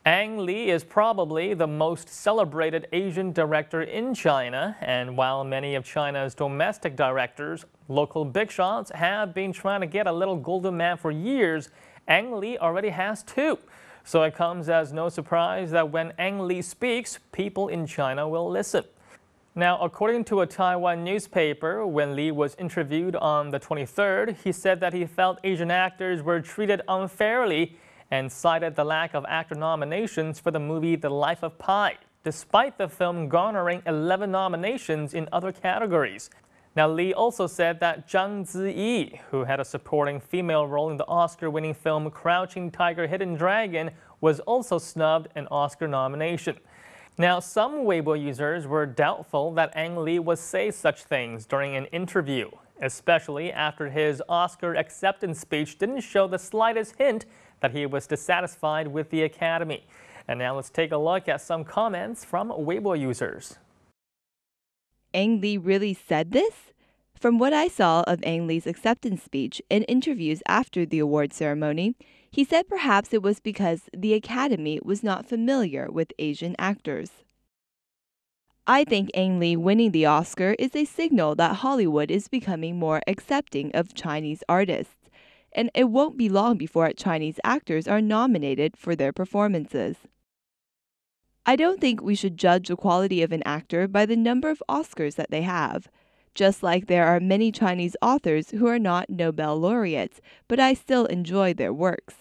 Ang Lee is probably the most celebrated Asian director in China, and while many of China's domestic directors, local big shots, have been trying to get a little golden man for years, Ang Lee already has two. So it comes as no surprise that when Ang Lee speaks, people in China will listen. Now, according to a Taiwan newspaper, when Lee was interviewed on the 23rd, he said that he felt Asian actors were treated unfairly and cited the lack of actor nominations for the movie The Life of Pi, despite the film garnering 11 nominations in other categories. Now, Lee also said that Zhang Ziyi, who had a supporting female role in the Oscar-winning film Crouching Tiger, Hidden Dragon, was also snubbed an Oscar nomination. Now, some Weibo users were doubtful that Ang Lee would say such things during an interview, especially after his Oscar acceptance speech didn't show the slightest hint that he was dissatisfied with the Academy. And now let's take a look at some comments from Weibo users. Ang Lee really said this? From what I saw of Ang Lee's acceptance speech and interviews after the award ceremony, he said perhaps it was because the Academy was not familiar with Asian actors. I think Ang Lee winning the Oscar is a signal that Hollywood is becoming more accepting of Chinese artists, and it won't be long before Chinese actors are nominated for their performances. I don't think we should judge the quality of an actor by the number of Oscars that they have. Just like there are many Chinese authors who are not Nobel laureates, but I still enjoy their works.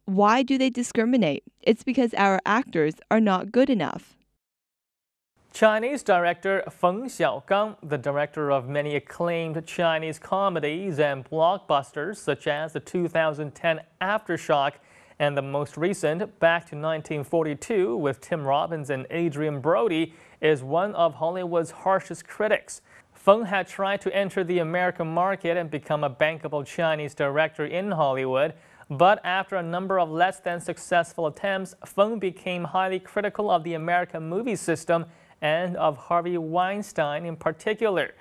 Why do they discriminate? It's because our actors are not good enough. Chinese director Feng Xiaogang, the director of many acclaimed Chinese comedies and blockbusters such as the 2010 Aftershock and the most recent Back to 1942 with Tim Robbins and Adrian Brody, is one of Hollywood's harshest critics. Feng had tried to enter the American market and become a bankable Chinese director in Hollywood, but after a number of less than successful attempts, Feng became highly critical of the American movie system and of Harvey Weinstein in particular.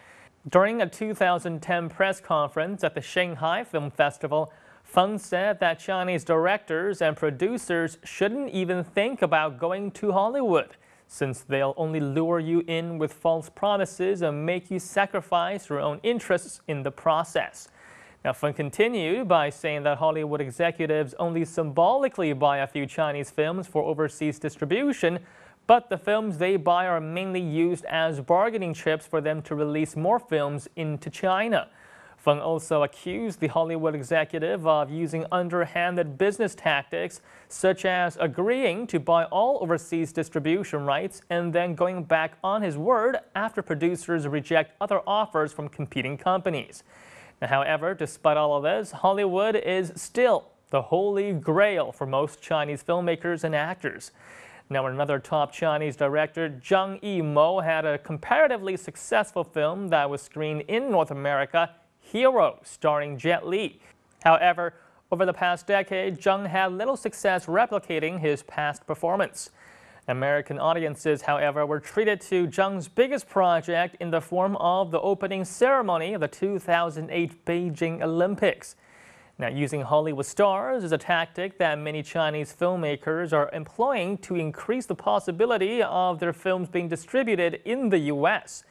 During a 2010 press conference at the Shanghai Film Festival, Feng said that Chinese directors and producers shouldn't even think about going to Hollywood, since they'll only lure you in with false promises and make you sacrifice your own interests in the process. Now, Feng continued by saying that Hollywood executives only symbolically buy a few Chinese films for overseas distribution, but the films they buy are mainly used as bargaining chips for them to release more films into China. Feng also accused the Hollywood executive of using underhanded business tactics, such as agreeing to buy all overseas distribution rights and then going back on his word after producers reject other offers from competing companies. Now, however, despite all of this, Hollywood is still the holy grail for most Chinese filmmakers and actors. Now, another top Chinese director, Zhang Yimou, had a comparatively successful film that was screened in North America, Hero, starring Jet Li. However, over the past decade, Zhang had little success replicating his past performance. American audiences, however, were treated to Zhang's biggest project in the form of the opening ceremony of the 2008 Beijing Olympics. Now, using Hollywood stars is a tactic that many Chinese filmmakers are employing to increase the possibility of their films being distributed in the U.S.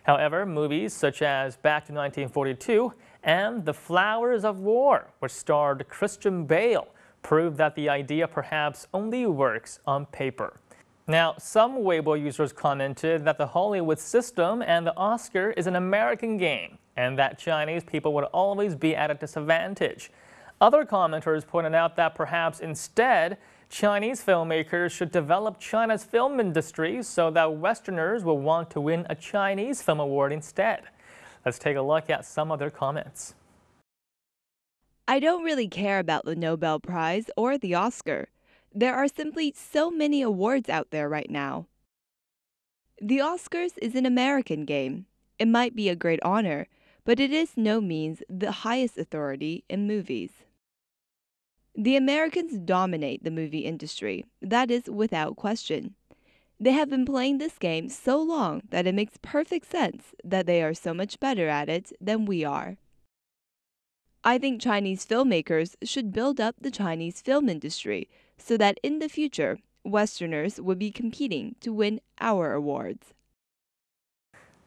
However, movies such as Back to 1942 and The Flowers of War, which starred Christian Bale, prove that the idea perhaps only works on paper. Now, some Weibo users commented that the Hollywood system and the Oscar is an American game, and that Chinese people would always be at a disadvantage. Other commenters pointed out that perhaps instead, Chinese filmmakers should develop China's film industry so that Westerners will want to win a Chinese film award instead. Let's take a look at some of their comments. I don't really care about the Nobel Prize or the Oscar. There are simply so many awards out there right now. The Oscars is an American game. It might be a great honor, but it is no means the highest authority in movies. The Americans dominate the movie industry, that is without question. They have been playing this game so long that it makes perfect sense that they are so much better at it than we are. I think Chinese filmmakers should build up the Chinese film industry so that in the future, Westerners would be competing to win our awards.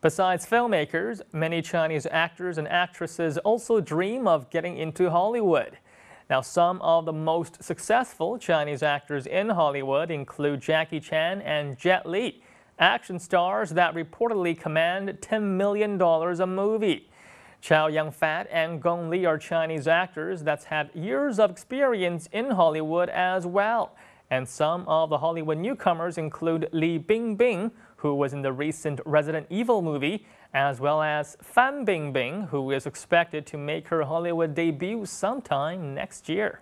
Besides filmmakers, many Chinese actors and actresses also dream of getting into Hollywood. Now, some of the most successful Chinese actors in Hollywood include Jackie Chan and Jet Li, action stars that reportedly command $10 million a movie. Chow Yun-fat and Gong Li are Chinese actors that's had years of experience in Hollywood as well. And some of the Hollywood newcomers include Li Bingbing, who was in the recent Resident Evil movie, as well as Fan Bingbing, who is expected to make her Hollywood debut sometime next year.